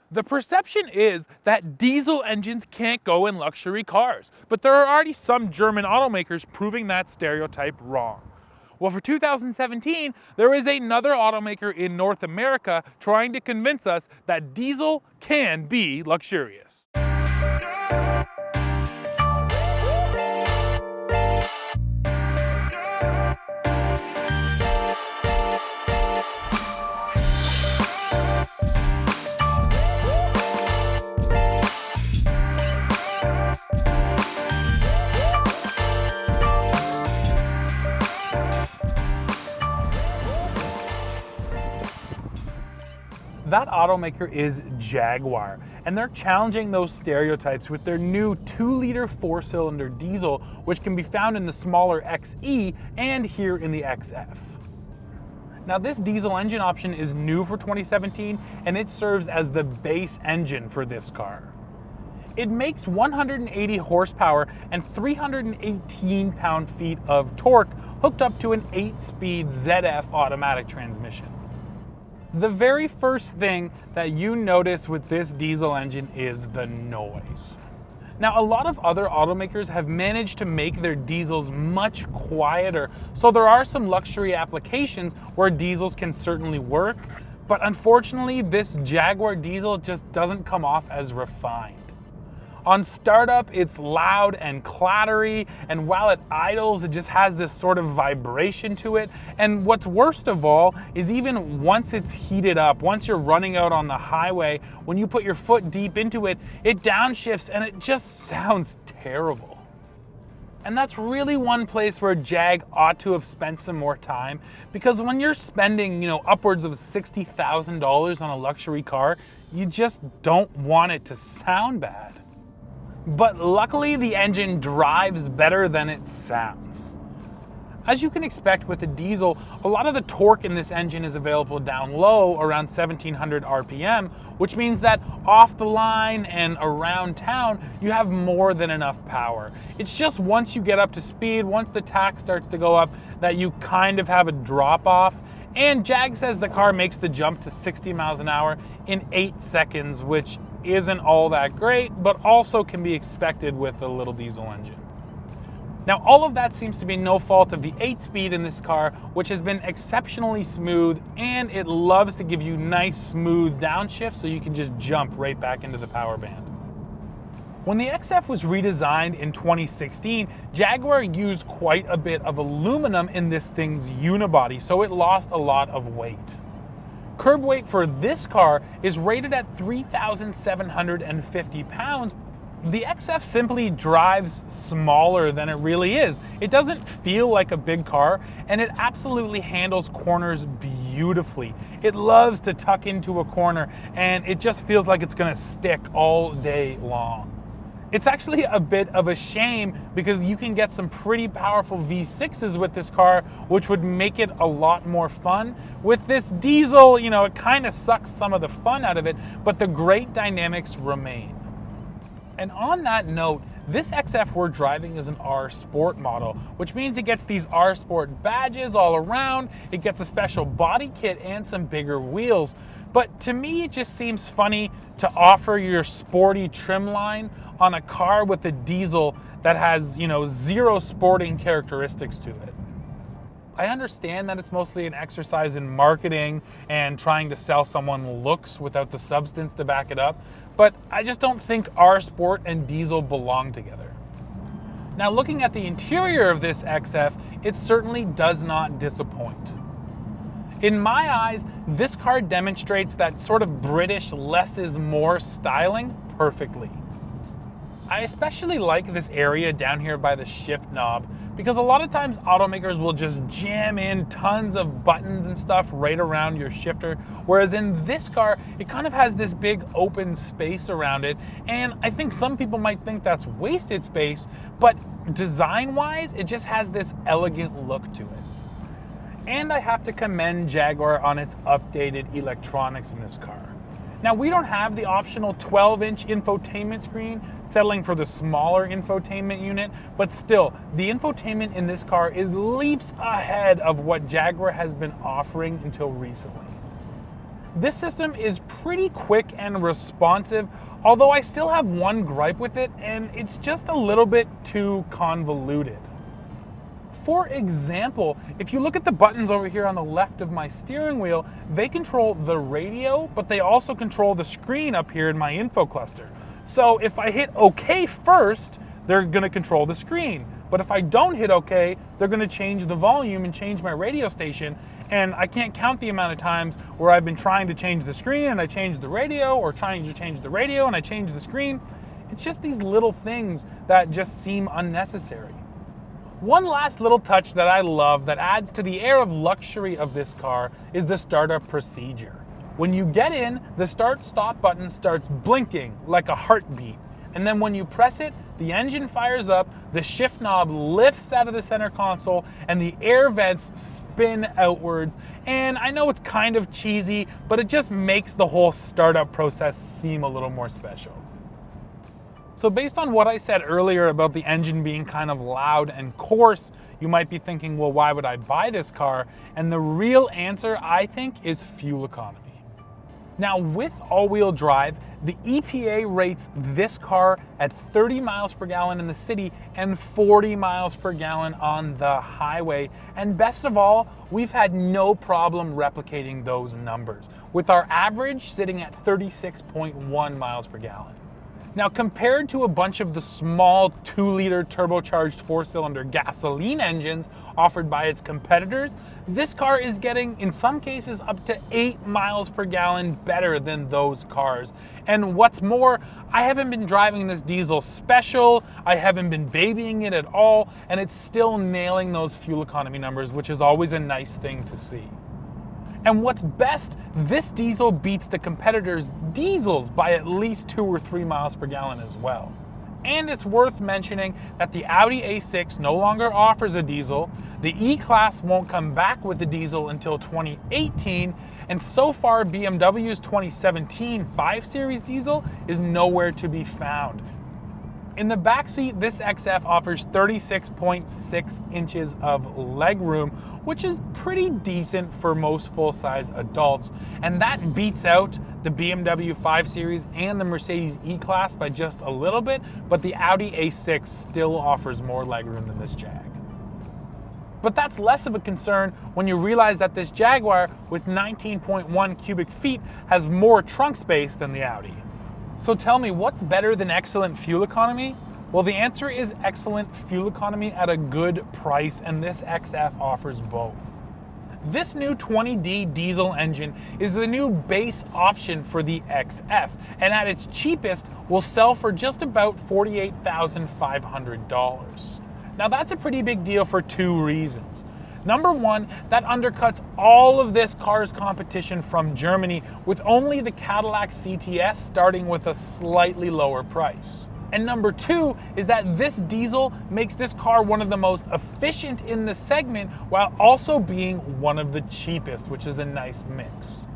The perception is that diesel engines can't go in luxury cars, but there are already some German automakers proving that stereotype wrong. Well, for 2017, there is another automaker in North America trying to convince us that diesel can be luxurious. That automaker is Jaguar, and they're challenging those stereotypes with their new 2-liter 4-cylinder diesel, which can be found in the smaller XE and here in the XF. Now, this diesel engine option is new for 2017, and it serves as the base engine for this car. It makes 180 horsepower and 318 pound-feet of torque hooked up to an 8-speed ZF automatic transmission. The very first thing that you notice with this diesel engine is the noise. Now, a lot of other automakers have managed to make their diesels much quieter, so there are some luxury applications where diesels can certainly work, but unfortunately this Jaguar diesel just doesn't come off as refined. On startup, it's loud and clattery, and while it idles, it just has this sort of vibration to it. And what's worst of all is even once it's heated up, once you're running out on the highway, when you put your foot deep into it, it downshifts and it just sounds terrible. And that's really one place where Jag ought to have spent some more time, because when you're spending, upwards of $60,000 on a luxury car, you just don't want it to sound bad. But luckily, the engine drives better than it sounds. As you can expect with a diesel, a lot of the torque in this engine is available down low, around 1700 RPM, which means that off the line and around town, you have more than enough power. It's just once you get up to speed, once the tach starts to go up, that you kind of have a drop off. And Jag says the car makes the jump to 60 miles an hour in 8 seconds, which isn't all that great, but also can be expected with a little diesel engine. Now, all of that seems to be no fault of the 8-speed in this car, which has been exceptionally smooth, and it loves to give you nice, smooth downshift so you can just jump right back into the power band. When the XF was redesigned in 2016, Jaguar used quite a bit of aluminum in this thing's unibody, so it lost a lot of weight. Curb weight for this car is rated at 3,750 pounds. The XF simply drives smaller than it really is. It doesn't feel like a big car, and it absolutely handles corners beautifully. It loves to tuck into a corner, and it just feels like it's gonna stick all day long. It's actually a bit of a shame because you can get some pretty powerful V6s with this car, which would make it a lot more fun. With this diesel, it kind of sucks some of the fun out of it, but the great dynamics remain. And on that note, this XF we're driving is an R Sport model, which means it gets these R Sport badges all around, it gets a special body kit and some bigger wheels. But to me, it just seems funny to offer your sporty trim line on a car with a diesel that has, zero sporting characteristics to it. I understand that it's mostly an exercise in marketing and trying to sell someone looks without the substance to back it up, but I just don't think R Sport and diesel belong together. Now, looking at the interior of this XF, it certainly does not disappoint. In my eyes, this car demonstrates that sort of British less is more styling perfectly. I especially like this area down here by the shift knob, because a lot of times automakers will just jam in tons of buttons and stuff right around your shifter, whereas in this car, it kind of has this big open space around it, and I think some people might think that's wasted space, but design-wise, it just has this elegant look to it. And I have to commend Jaguar on its updated electronics in this car. Now, we don't have the optional 12-inch infotainment screen, settling for the smaller infotainment unit, but still, the infotainment in this car is leaps ahead of what Jaguar has been offering until recently. This system is pretty quick and responsive, although I still have one gripe with it, and it's just a little bit too convoluted. For example, if you look at the buttons over here on the left of my steering wheel, they control the radio, but they also control the screen up here in my info cluster. So if I hit OK first, they're gonna control the screen. But if I don't hit OK, they're gonna change the volume and change my radio station. And I can't count the amount of times where I've been trying to change the screen and I change the radio, or trying to change the radio and I change the screen. It's just these little things that just seem unnecessary. One last little touch that I love that adds to the air of luxury of this car is the startup procedure. When you get in, the start-stop button starts blinking like a heartbeat. And then when you press it, the engine fires up, the shift knob lifts out of the center console, and the air vents spin outwards. And I know it's kind of cheesy, but it just makes the whole startup process seem a little more special. So based on what I said earlier about the engine being kind of loud and coarse, you might be thinking, well, why would I buy this car? And the real answer, I think, is fuel economy. Now, with all-wheel drive, the EPA rates this car at 30 miles per gallon in the city and 40 miles per gallon on the highway. And best of all, we've had no problem replicating those numbers, with our average sitting at 36.1 miles per gallon. Now, compared to a bunch of the small 2-liter turbocharged 4-cylinder gasoline engines offered by its competitors, this car is getting, in some cases, up to 8 miles per gallon better than those cars. And what's more, I haven't been driving this diesel special, I haven't been babying it at all, and it's still nailing those fuel economy numbers, which is always a nice thing to see. And what's best, this diesel beats the competitors' diesels by at least 2 or 3 miles per gallon as well. And it's worth mentioning that the Audi A6 no longer offers a diesel, the E-Class won't come back with the diesel until 2018, and so far BMW's 2017 5 Series diesel is nowhere to be found. In the backseat, this XF offers 36.6 inches of legroom, which is pretty decent for most full-size adults, and that beats out the BMW 5 Series and the Mercedes E-Class by just a little bit, but the Audi A6 still offers more legroom than this Jag. But that's less of a concern when you realize that this Jaguar with 19.1 cubic feet has more trunk space than the Audi. So tell me, what's better than excellent fuel economy? Well, the answer is excellent fuel economy at a good price, and this XF offers both. This new 20D diesel engine is the new base option for the XF, and at its cheapest will sell for just about $48,500. Now that's a pretty big deal for 2 reasons. Number one, that undercuts all of this car's competition from Germany, with only the Cadillac CTS starting with a slightly lower price. And number two is that this diesel makes this car one of the most efficient in the segment while also being one of the cheapest, which is a nice mix.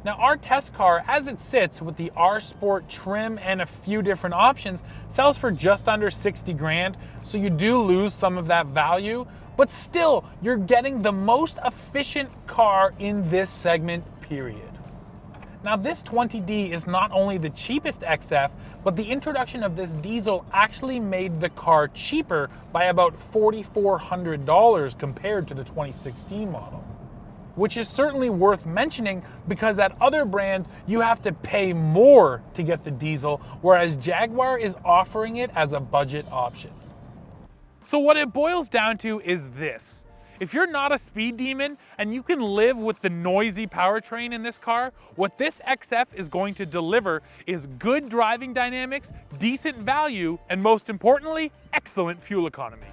Now our test car, as it sits with the R Sport trim and a few different options, sells for just under 60 grand, so you do lose some of that value, but still, you're getting the most efficient car in this segment, period. Now this 20D is not only the cheapest XF, but the introduction of this diesel actually made the car cheaper by about $4,400 compared to the 2016 model. Which is certainly worth mentioning because at other brands you have to pay more to get the diesel, whereas Jaguar is offering it as a budget option. So what it boils down to is this. If you're not a speed demon and you can live with the noisy powertrain in this car, what this XF is going to deliver is good driving dynamics, decent value, and most importantly, excellent fuel economy.